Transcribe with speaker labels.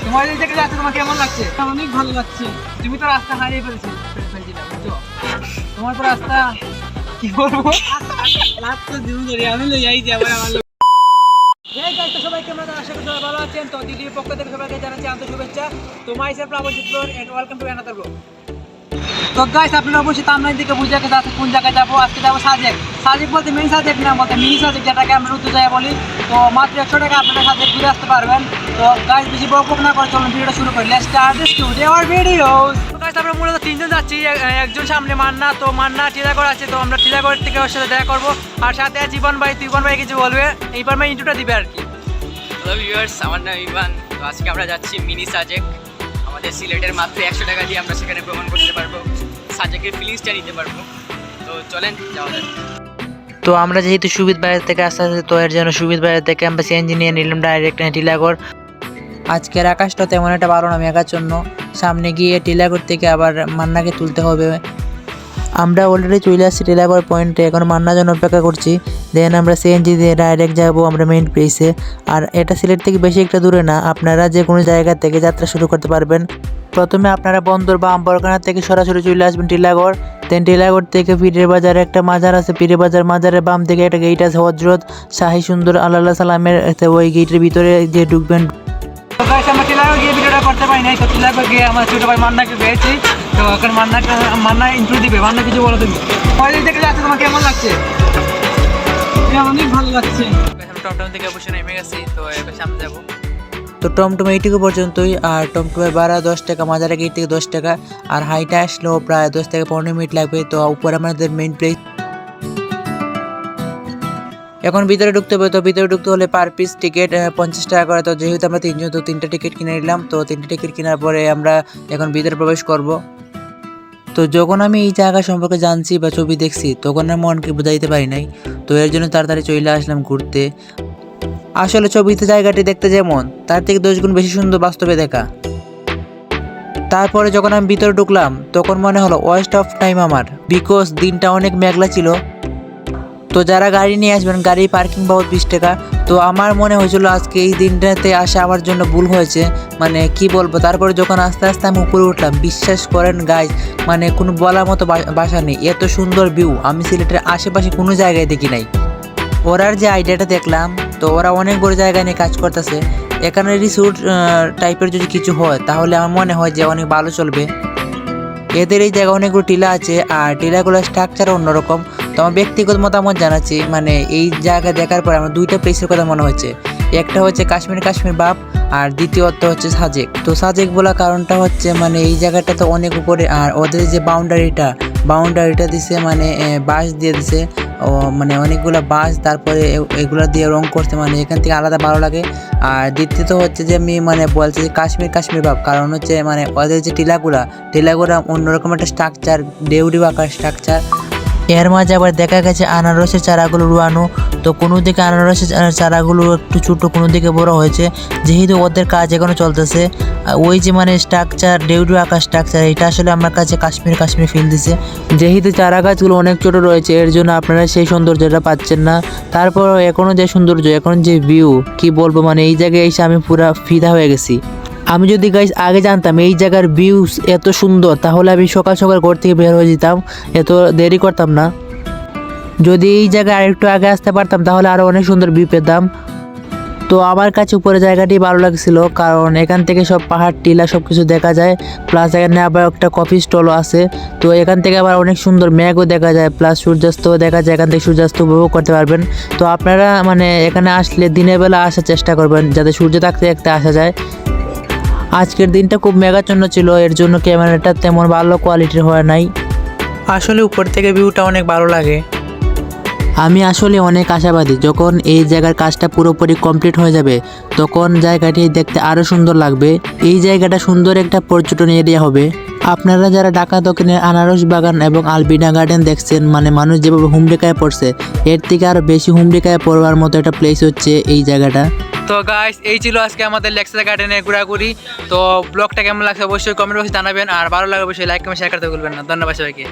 Speaker 1: তোমার এই থেকে যাচ্ছে তোমার কেমন লাগছে? অনেক ভালো লাগছে। তুমি তো রাস্তা হারিয়ে ফেলছিলে বুঝছো? তোমার তো রাস্তা কি বলবো রাস্তা দিন ধরে আমি লই যাই আবার আমার সবাই কেমন আছেন? আশা করি সবাই ভালো আছেন। তো দিদির পক্ষ থেকে সবাইকে জানাচ্ছি আন্তরিক শুভেচ্ছা। তো myself Plabanjit and welcome to another blog. তো গাইস আপনারা অবশ্যই থাম্বনেল থেকে বুঝে গেছেন আজকে কোন জায়গায় যাবো। আজকে যাবো সাজেক। সাজেক বলতে মেইন সাজেক না, বলতে মিনি সাজেক, যেটাকে আমরা উত্তর যায় বলি। তো মাত্র 100 টাকা আপনারা সাজেক ঘুরে আসতে পারবেন। তো গাইস বেশি বকবক না করে চলুন ভিডিওটা শুরু করি। Let's start this today our videos. তো গাইস আমরা মূলত তিনজন যাচ্ছি। একজন সামনে মান্না, তো মান্না টিলাগড় আছে, তো আমরা টিলাগড় থেকে ওর সাথে দেখা করবো। আর সাথে জীবন ভাই, জীবন ভাই কিছু বলবে, এইবার ভাই ইন্ট্রোটা দিবে আর কি।
Speaker 2: হ্যালো ভিউয়ার্স, আমার নাম ইভান। তো আজকে আমরা যাচ্ছি মিনি সাজেক। আমাদের সিলেটের মাত্র 100 টাকা দিয়ে আমরা সেখানে ভ্রমণ করতে পারবো, সাজেকের ফিলিংসটা নিতে পারবো। তো চলেন যাওয়া যাক।
Speaker 3: তো আমরা যেহেতু সুবিধ বাইরে থেকে আসতে আসতে, তো এর জন্য সুবিধ বাইরে থেকে আমরা সিএনজি নিয়ে নিলাম ডাইরেক্ট টিলাগড়। আজকের আকাশটা তেমন একটা ভালো না মেঘার জন্য। সামনে গিয়ে টিলাগড় থেকে আবার মান্নাকে তুলতে হবে। আমরা অলরেডি চলে আসছি টিলাগড় পয়েন্টে, এখন মান্নার জন্য অপেক্ষা করছি। দেন আমরা সিএনজি দিয়ে ডাইরেক্ট যাবো আমরা মেইন প্লেসে। আর এটা সিলেট থেকে বেশি একটা দূরে না, আপনারা যে কোনো জায়গা থেকে যাত্রা শুরু করতে পারবেন। প্রথমে আপনারা বন্দর বা আম্বরখানা থেকে সরাসরি চলে আসবেন টিলাগড়। দেন টিলাগড় থেকে পীরের বাজারে একটা মাজার আছে, পীরের মাজারের বাম থেকে একটা গেট আছে, হজরত শাহী সুন্দর আল্লাহ সালামের। ওই গেটের ভিতরে যে ঢুকবেন।
Speaker 1: তো গাইস আমরা টিলাগড় গিয়ে ভিডিওটা করতে পারি নাই। তো টিলাগড় গিয়ে আমার ছোট ভাই মান্নাকে পেয়েছি। তো এখন মান্না ইন্ট্রো দিবে। মান্না কিছু বলো তুমি। কলেজ থেকে যাচ্ছে তোমার কেমন লাগছে? অনেক ভালো লাগছে।
Speaker 2: টমটম থেকে অবশ্যই নেমে গেছি, তো এবার সামনে যাবো।
Speaker 3: তো টমটম এইটুকু পর্যন্তই। আর টমটমের ভাড়া 10 টাকা, মাজারের গেট থেকে 10 টাকা। আর হাইটে আসলেও প্রায় 10 থেকে 15 মিনিট লাগবে। তো উপরে আমাদের মেইন প্লেস। এখন ভিতরে ঢুকতে হবে। তো ভিতরে ঢুকতে হলে পার পিস টিকিট 50 টাকা করে। তো যেহেতু আমরা তিনজন, তো 3টা টিকিট কিনে নিলাম। তো 3টা টিকিট কেনার পরে আমরা এখন ভিতরে প্রবেশ করব। তো যখন আমি এই জায়গা সম্পর্কে জানছি বা ছবি দেখছি, তখন আর মনকে বোঝাইতে পারি নাই। তো এর জন্য তাড়াতাড়ি চলে আসলাম ঘুরতে। আসলে ছবিতে জায়গাটি দেখতে যেমন, তার থেকে 10 গুণ বেশি সুন্দর বাস্তবে দেখা। তারপরে যখন আমি ভিতরে ঢুকলাম, তখন মনে হলো ওয়েস্ট অফ টাইম আমার, বিকজ দিনটা অনেক মেঘলা ছিল। তো যারা গাড়ি নিয়ে আসবেন, গাড়ি পার্কিং বাবদ 20 টাকা। তো আমার মনে হয়েছিল আজকে এই দিনটাতে আসা আমার জন্য ভুল হয়েছে, মানে কি বলবো। তারপরে যখন আস্তে আস্তে আমি উপরে উঠলাম, বিশ্বাস করেন গাইজ, মানে কোনো বলার মতো ভাষা নেই। এত সুন্দর ভিউ আমি সিলেটের আশেপাশে কোনো জায়গায় দেখি নাই। ওরার যে আইডিয়াটা দেখলাম, তো ওরা অনেক বড় জায়গা নিয়ে কাজ করতেছে। এখানে রিসোর্ট টাইপের যদি কিছু হয়, তাহলে আমার মনে হয় যে অনেক ভালো চলবে। এদের এই জায়গায় অনেকগুলো টিলা আছে, আর টিলাগুলোর স্ট্রাকচার অন্যরকম। তো আমার ব্যক্তিগত মতামত জানাচ্ছি, মানে এই জায়গা দেখার পর আমার 2টা প্লেসের কথা মনে হচ্ছে। একটা হচ্ছে কাশ্মীর বাপ, আর দ্বিতীয়ত হচ্ছে সাজেক। তো সাজেক বলা কারণটা হচ্ছে, মানে এই জায়গাটা তো অনেক উপরে, আর ওদের যে বাউন্ডারিটা দিছে, মানে বাঁশ দিয়ে দিছে। ও মানে অনেকগুলো বাঁশ, তারপরে এগুলো দিয়ে রং করছে, মানে এখান থেকে আলাদা ভালো লাগে। আর দ্বিতীয়ত হচ্ছে যে আমি মানে বলছি যে কাশ্মীর ভাব, কারণ হচ্ছে মানে ওদের যে টিলাগুলা অন্যরকম একটা স্ট্রাকচার, ডেউডি আকার স্ট্রাকচার। এর মাঝে আবার দেখা গেছে আনারসের চারাগুলো রুয়ানো। তো কোনো দিকে আনারসের চারাগুলো একটু ছোটো, কোনো দিকে বড় হয়েছে, যেহেতু ওদের কাজ এখনো চলতেছে। ওই যে মানে স্ট্রাকচার, ডেউডু আকার স্ট্রাকচার, এটা আসলে আমার কাছে কাশ্মীর ফিল দিছে। যেহেতু চারা গাছগুলো অনেক ছোটো রয়েছে, এর জন্য আপনারা সেই সৌন্দর্যটা পাচ্ছেন না। তারপর এখনও যে সৌন্দর্য, এখন যে ভিউ, কি বলবো, মানে এই জায়গায় এসে আমি পুরা ফিদা হয়ে গেছি। আমি যদি গাইস আগে জানতাম এই জায়গার ভিউস এত সুন্দর, তাহলে আমি সকাল ঘর থেকে বের হয়ে যেতাম, এত দেরি করতাম না। যদি এই জায়গায় আরেকটু আগে আসতে পারতাম, তাহলে আরও অনেক সুন্দর ভিউ পেতাম। তো আমার কাছে উপরে জায়গাটি ভালো লাগছিল, কারণ এখান থেকে সব পাহাড় টিলা সব কিছু দেখা যায়। প্লাস এখানে আবার একটা কফি স্টলও আছে। তো এখান থেকে আবার অনেক সুন্দর মেঘও দেখা যায়, প্লাস সূর্যাস্তও দেখা যায়। এখান থেকে সূর্যাস্ত উপভোগ করতে পারবেন। তো আপনারা মানে এখানে আসলে দিনের বেলা আসার চেষ্টা করবেন, যাতে সূর্য থাকতে থাকতে আসা যায়। আজকের দিনটা খুব মেঘাচ্ছন্ন ছিল, এর জন্য ক্যামেরাটা তেমন ভালো কোয়ালিটির হয় নাই। আসলে উপর থেকে ভিউটা অনেক ভালো লাগে। আমি আসলে অনেক আশাবাদী, যখন এই জায়গার কাজটা পুরোপুরি কমপ্লিট হয়ে যাবে, তখন জায়গাটি দেখতে আরও সুন্দর লাগবে। এই জায়গাটা সুন্দর একটা পর্যটন এরিয়া হবে। আপনারা যারা ঢাকা দক্ষিণের আনারস বাগান এবং আলবিনা গার্ডেন দেখছেন, মানে মানুষ যেভাবে হুমড়িকায় পড়ছে, এর থেকে আরও বেশি হুমড়িকায় পড়বার মতো একটা প্লেস হচ্ছে এই জায়গাটা।
Speaker 1: তো গাইস এই ছিল আজকে আমাদের লেক্সাস গার্ডেনে ঘোরাঘুরি। তো ব্লগটা কেমন লাগছে অবশ্যই কমেন্ট বক্সে জানাবেন, আর ভালো লাগলে অবশ্যই লাইক কমেন্ট শেয়ার করতে ভুলবেন না। ধন্যবাদ সবাইকে।